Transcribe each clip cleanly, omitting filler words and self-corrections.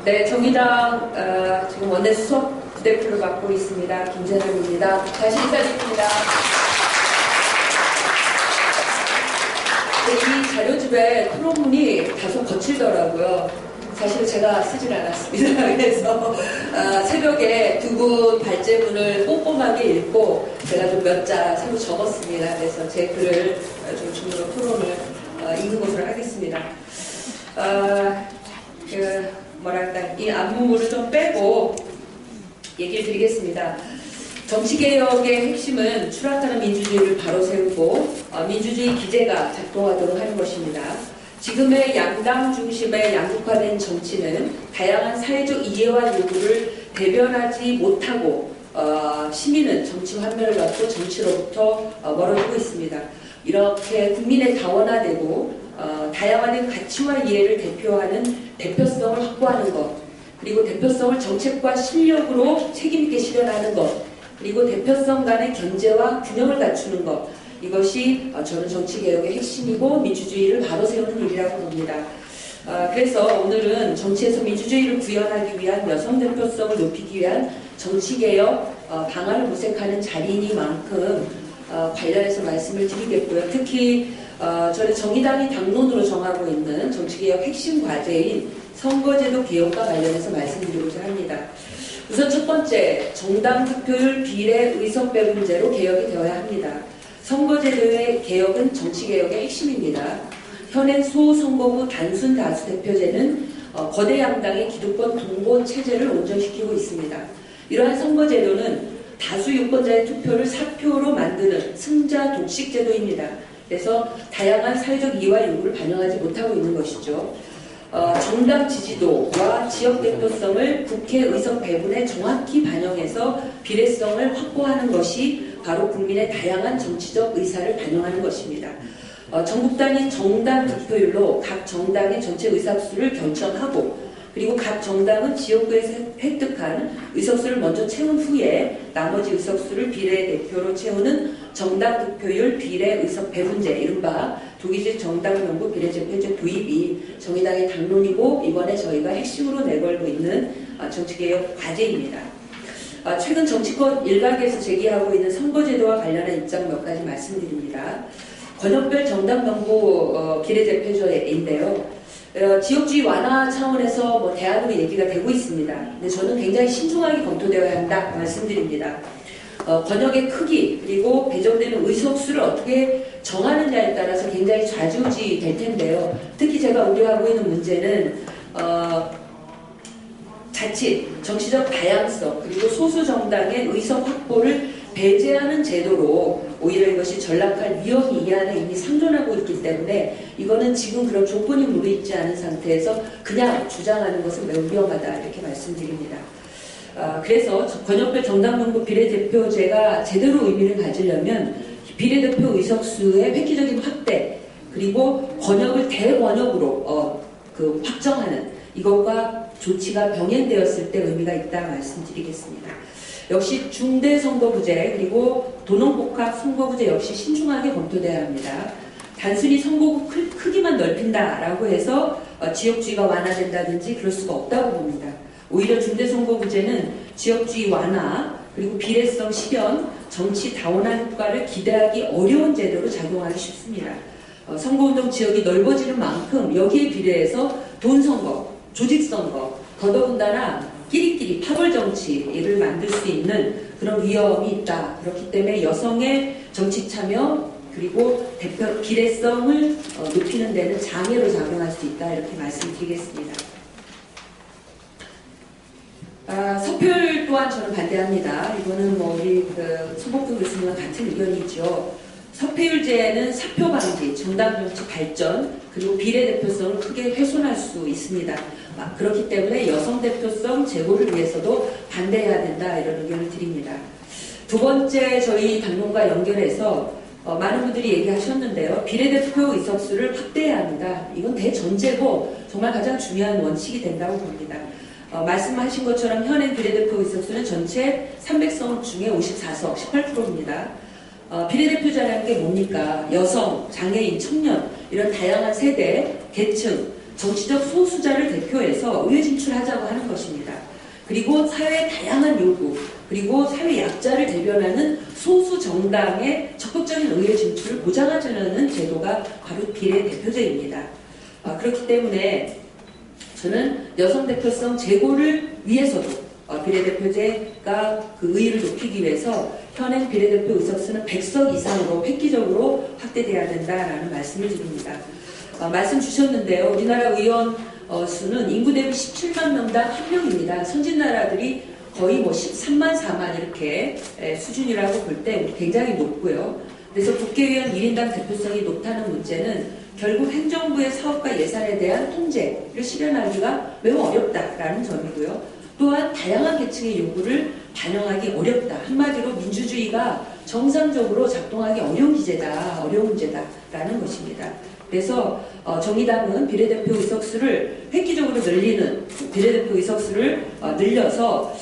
네, 정의당 지금 원내수석 부대표를 맡고 있습니다. 김재남입니다. 다시 인사드립니다. 이 자료집에 토론문이 다소 거칠더라고요. 사실 제가 쓰질 않았습니다. 그래서 새벽에 두 분 발제문을 꼼꼼하게 읽고 제가 좀 몇 자 새로 적었습니다. 그래서 제 글을 좀 중으로 토론을 읽는 것으로 하겠습니다. 이 앞문물을 좀 빼고 얘기를 드리겠습니다. 정치개혁의 핵심은 추락하는 민주주의를 바로 세우고 민주주의 기제가 작동하도록 하는 것입니다. 지금의 양당 중심의 양극화된 정치는 다양한 사회적 이해와 요구를 대변하지 못하고 시민은 정치 환멸을 받고 정치로부터 멀어지고 있습니다. 이렇게 국민의 다원화되고 다양화된 가치와 이해를 대표하는 대표성을 확보하는 것, 그리고 대표성을 정책과 실력으로 책임있게 실현하는 것, 그리고 대표성 간의 견제와 균형을 갖추는 것, 이것이 저는 정치개혁의 핵심이고 민주주의를 바로 세우는 일이라고 봅니다. 그래서 오늘은 정치에서 민주주의를 구현하기 위한 여성 대표성을 높이기 위한 정치개혁 방안을 모색하는 자리이니만큼 관련해서 말씀을 드리겠고요. 특히 저는 정의당이 당론으로 정하고 있는 정치개혁 핵심 과제인 선거제도 개혁과 관련해서 말씀드리고자 합니다. 우선 첫 번째, 정당 득표율 비례 의석 배분제로 개혁이 되어야 합니다. 선거제도의 개혁은 정치개혁의 핵심입니다. 현행 소선거구 단순 다수 대표제는 거대 양당의 기득권 동본 체제를 온전시키고 있습니다. 이러한 선거제도는 다수 유권자의 투표를 사표로 만드는 승자 독식 제도입니다. 그래서 다양한 사회적 이해와 요구를 반영하지 못하고 있는 것이죠. 정당 지지도와 지역 대표성을 국회 의석 배분에 정확히 반영해서 비례성을 확보하는 것이 바로 국민의 다양한 정치적 의사를 반영하는 것입니다. 전국 단위 정당 득표율로 각 정당의 전체 의석수를 결정하고, 그리고 각 정당은 지역구에서 획득한 의석수를 먼저 채운 후에 나머지 의석수를 비례대표로 채우는 정당 득표율 비례 의석 배분제, 이른바 도기적 정당 명부 비례대표제 도입이 정의당의 당론이고 이번에 저희가 핵심으로 내걸고 있는 정치개혁 과제입니다. 최근 정치권 일각에서 제기하고 있는 선거제도와 관련한 입장 몇 가지 말씀드립니다. 권역별 정당 명부 비례대표제인데요. 지역주의 완화 차원에서 대안으로 얘기가 되고 있습니다. 근데 저는 굉장히 신중하게 검토되어야 한다 말씀드립니다. 권역의 크기 그리고 배정되는 의석수를 어떻게 정하느냐에 따라서 굉장히 좌지우지 될 텐데요. 특히 제가 우려하고 있는 문제는 자칫 정치적 다양성 그리고 소수 정당의 의석 확보를 배제하는 제도로 오히려 이것이 전락할 위험이 이 안에 이미 상존하고 있기 때문에 이거는 지금 그런 조건이 무르익지 않은 상태에서 그냥 주장하는 것은 매우 위험하다 이렇게 말씀드립니다. 그래서 권역별 정당명부 비례대표제가 제대로 의미를 가지려면 비례대표 의석수의 획기적인 확대 그리고 권역을 대권역으로 확정하는 이것과 조치가 병행되었을 때 의미가 있다 말씀드리겠습니다. 역시 중대선거구제 그리고 도농복합 선거구제 역시 신중하게 검토돼야 합니다. 단순히 선거구 크기만 넓힌다라고 해서 지역주의가 완화된다든지 그럴 수가 없다고 봅니다. 오히려 중대선거구제는 지역주의 완화 그리고 비례성 실현, 정치 다원화 효과를 기대하기 어려운 제도로 작용하기 쉽습니다. 선거운동 지역이 넓어지는 만큼 여기에 비례해서 돈선거, 조직선거, 더더군다나 끼리끼리 파벌정치를 만들 수 있는 그런 위험이 있다. 그렇기 때문에 여성의 정치 참여 그리고 비례성을 높이는 데는 장애로 작용할 수 있다. 이렇게 말씀드리겠습니다. 서표율 또한 저는 반대합니다. 이거는 우리 손복준 교수님과 같은 의견이죠. 서표율제는 사표 방지, 정당 정치 발전, 그리고 비례대표성을 크게 훼손할 수 있습니다. 그렇기 때문에 여성 대표성 제고를 위해서도 반대해야 된다 이런 의견을 드립니다. 두 번째 저희 당론과 연결해서 많은 분들이 얘기하셨는데요. 비례대표 의석수를 확대해야 합니다. 이건 대전제고 정말 가장 중요한 원칙이 된다고 봅니다. 말씀하신 것처럼 현행 비례대표 의석수는 전체 300석 중에 54석, 18%입니다. 비례대표자라는 게 뭡니까? 여성, 장애인, 청년 이런 다양한 세대, 계층 정치적 소수자를 대표해서 의회 진출하자고 하는 것입니다. 그리고 사회의 다양한 요구, 그리고 사회 약자를 대변하는 소수 정당의 적극적인 의회 진출을 보장하자는 제도가 바로 비례대표제입니다. 그렇기 때문에 저는 여성 대표성 제고를 위해서도 비례대표제가 그 의의를 높이기 위해서 현행 비례대표 의석수는 100석 이상으로 획기적으로 확대돼야 된다라는 말씀을 드립니다. 말씀 주셨는데요. 우리나라 의원 수는 인구 대비 17만 명당 1명입니다. 선진 나라들이 거의 뭐 13만, 4만 이렇게 수준이라고 볼 때 굉장히 높고요. 그래서 국회의원 1인당 대표성이 높다는 문제는 결국 행정부의 사업과 예산에 대한 통제를 실현하기가 매우 어렵다라는 점이고요. 또한 다양한 계층의 요구를 반영하기 어렵다. 한마디로 민주주의가 정상적으로 작동하기 어려운 기제다, 어려운 문제다라는 것입니다. 그래서 정의당은 비례대표 의석수를 획기적으로 늘리는 비례대표 의석수를 늘려서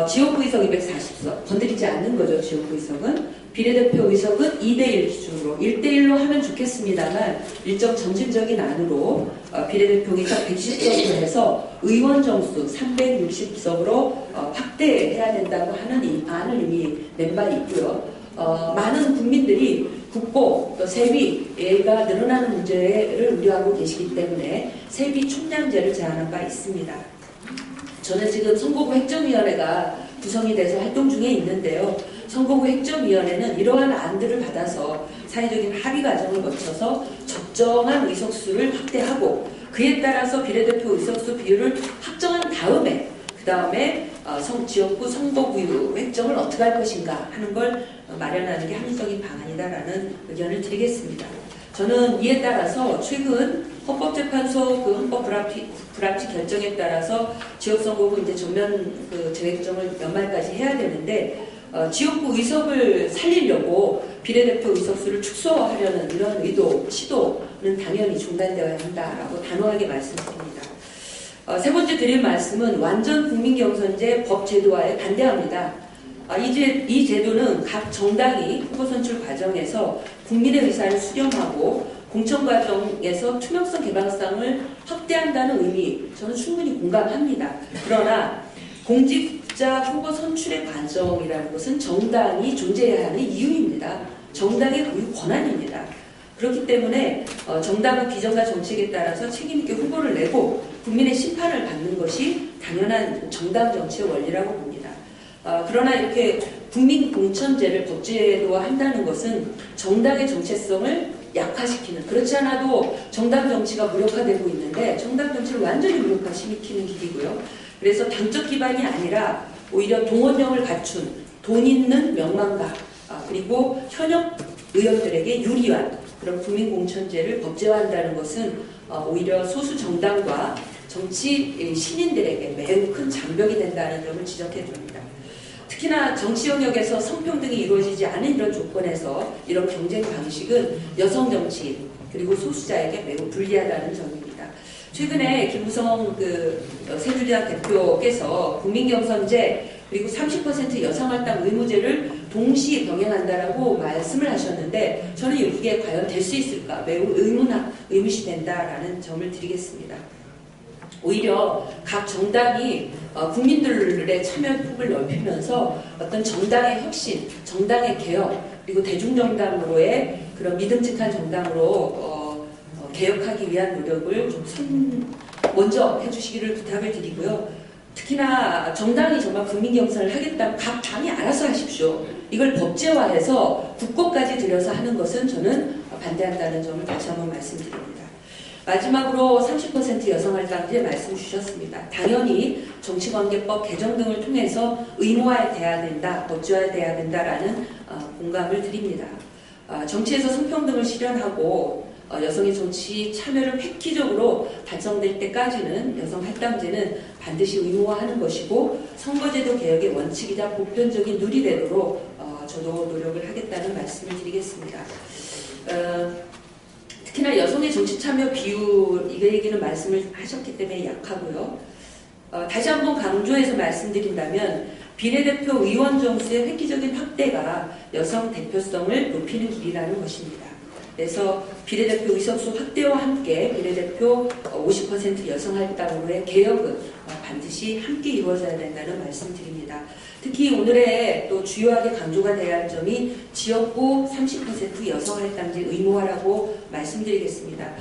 지역구 의석 240석 건드리지 않는 거죠. 지역구 의석은 비례대표 의석은 2대1 기준으로 1대1로 하면 좋겠습니다만 일정 점진적인 안으로 비례대표 의석 110석으로 해서 의원 정수 360석으로 확대해야 된다고 하는 이 안을 이미 낸 바 있고요. 많은 국민들이 국고 또 세비가 늘어나는 문제를 우려하고 계시기 때문에 세비 총량제를 제안한 바 있습니다. 저는 지금 선거구 획정위원회가 구성이 돼서 활동 중에 있는데요. 선거구 획정위원회는 이러한 안들을 받아서 사회적인 합의 과정을 거쳐서 적정한 의석수를 확대하고 그에 따라서 비례대표 의석수 비율을 확정한 다음에 그 다음에 지역구 선거구 획정을 어떻게 할 것인가 하는 걸 마련하는 게 합리적인 방안이다라는 의견을 드리겠습니다. 저는 이에 따라서 최근 헌법재판소 그 헌법 불합치 결정에 따라서 지역선거구 이제 전면 그 재획정을 연말까지 해야 되는데 지역구 의석을 살리려고 비례대표 의석수를 축소하려는 이런 시도는 당연히 중단되어야 한다라고 단호하게 말씀드립니다. 세 번째 드릴 말씀은 완전 국민경선제 법 제도화에 반대합니다. 이 제도는 각 정당이 후보 선출 과정에서 국민의 의사를 수렴하고 공천 과정에서 투명성 개방성을 확대한다는 의미 저는 충분히 공감합니다. 그러나 공직자 후보 선출의 과정이라는 것은 정당이 존재해야 하는 이유입니다. 정당의 고유 권한입니다. 그렇기 때문에 정당은 비전과 정책에 따라서 책임있게 후보를 내고 국민의 심판을 받는 것이 당연한 정당 정치의 원리라고 봅니다. 그러나 이렇게 국민공천제를 법제도화한다는 것은 정당의 정체성을 약화시키는, 그렇지 않아도 정당 정치가 무력화되고 있는데 정당 정치를 완전히 무력화시키는 길이고요. 그래서 당적 기반이 아니라 오히려 동원력을 갖춘 돈 있는 명망가 그리고 현역 의원들에게 유리한 그런 국민공천제를 법제화한다는 것은 오히려 소수 정당과 정치 신인들에게 매우 큰 장벽이 된다는 점을 지적해 줍니다. 특히나 정치 영역에서 성평등이 이루어지지 않은 이런 조건에서 이런 경쟁 방식은 여성 정치인 그리고 소수자에게 매우 불리하다는 점입니다. 최근에 김무성 새누리당 대표께서 국민경선제 그리고 30% 여성할당 의무제를 동시 병행한다라고 말씀을 하셨는데 저는 이게 과연 될 수 있을까 매우 의무시된다라는 점을 드리겠습니다. 오히려 각 정당이 국민들의 참여 폭을 넓히면서 어떤 정당의 혁신, 정당의 개혁, 그리고 대중정당으로의 그런 믿음직한 정당으로 개혁하기 위한 노력을 좀 먼저 해주시기를 부탁을 드리고요. 특히나 정당이 정말 국민경선을 하겠다면 각 당이 알아서 하십시오. 이걸 법제화해서 국고까지 들여서 하는 것은 저는 반대한다는 점을 다시 한번 말씀드립니다. 마지막으로 30% 여성할당제 말씀 주셨습니다. 당연히 정치관계법 개정 등을 통해서 의무화돼야 된다, 법제화돼야 된다라는 공감을 드립니다. 정치에서 성평등을 실현하고 여성의 정치 참여를 획기적으로 달성될 때까지는 여성할당제는 반드시 의무화하는 것이고 선거제도 개혁의 원칙이자 보편적인 누리되도록 저도 노력을 하겠다는 말씀을 드리겠습니다. 특히나 여성의 정치 참여 비율 이 얘기는 말씀을 하셨기 때문에 약하고요. 다시 한번 강조해서 말씀드린다면 비례대표 의원 정수의 획기적인 확대가 여성 대표성을 높이는 길이라는 것입니다. 그래서 비례대표 의석수 확대와 함께 비례대표 50% 여성 할당으로의 개혁은 반드시 함께 이루어져야 된다는 말씀드립니다. 특히 오늘의 또 주요하게 강조가 돼야 할 점이 지역구 30% 여성 할당제 의무화라고 말씀드리겠습니다.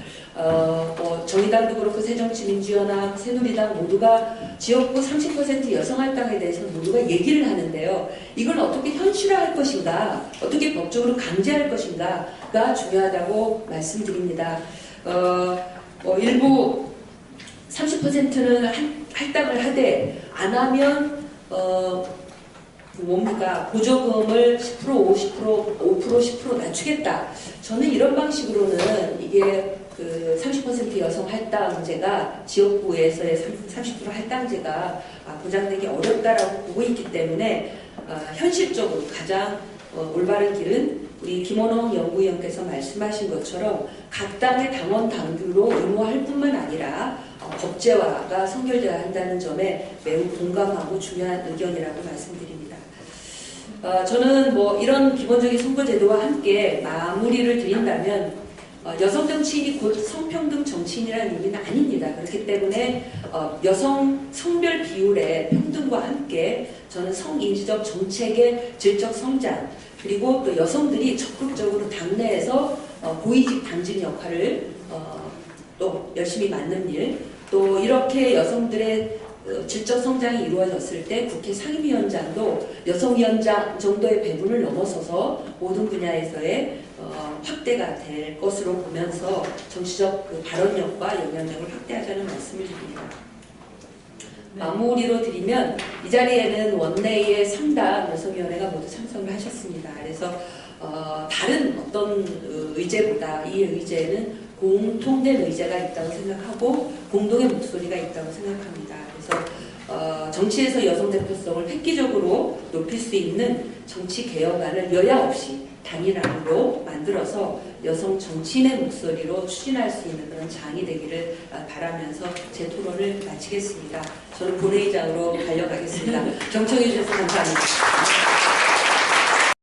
정의당도 그렇고 새정치민주연합, 새누리당 모두가 지역구 30% 여성 할당에 대해서 모두가 얘기를 하는데요. 이걸 어떻게 현실화할 것인가, 어떻게 법적으로 강제할 것인가가 중요하다고 말씀드립니다. 일부 30%는 할당을 하되 안 하면 보조금을 10%, 50%, 5%, 10% 낮추겠다. 저는 이런 방식으로는 이게 30% 여성 할당제가 지역구에서의 30% 할당제가 보장되기 어렵다라고 보고 있기 때문에 현실적으로 가장 올바른 길은 우리 김원홍 연구위원께서 말씀하신 것처럼 각 당의 당원 당규로 의무화할 뿐만 아니라 법제화가 선결되어야 한다는 점에 매우 공감하고 중요한 의견이라고 말씀드립니다. 저는 이런 기본적인 선거제도와 함께 마무리를 드린다면 여성 정치인이 곧 성평등 정치인이라는 의미는 아닙니다. 그렇기 때문에 여성 성별 비율의 평등과 함께 저는 성인지적 정책의 질적 성장 그리고 또 여성들이 적극적으로 당내에서 고위직 당진 역할을 또 열심히 맡는 일, 또 이렇게 여성들의 질적 성장이 이루어졌을 때 국회 상임위원장도 여성위원장 정도의 배분을 넘어서서 모든 분야에서의 확대가 될 것으로 보면서 정치적 발언력과 영향력을 확대하자는 말씀을 드립니다. 마무리로 드리면 이 자리에는 원내의 3당 여성위원회가 모두 참석을 하셨습니다. 그래서 다른 어떤 의제보다 이 의제는 공통된 의제가 있다고 생각하고 공동의 목소리가 있다고 생각합니다. 그래서 정치에서 여성 대표성을 획기적으로 높일 수 있는 정치 개혁안을 여야 없이 단일안으로 만들어서 여성 정치인의 목소리로 추진할 수 있는 그런 장이 되기를 바라면서 제 토론을 마치겠습니다. 저는 본회의장으로 달려가겠습니다. 경청해 주셔서 감사합니다.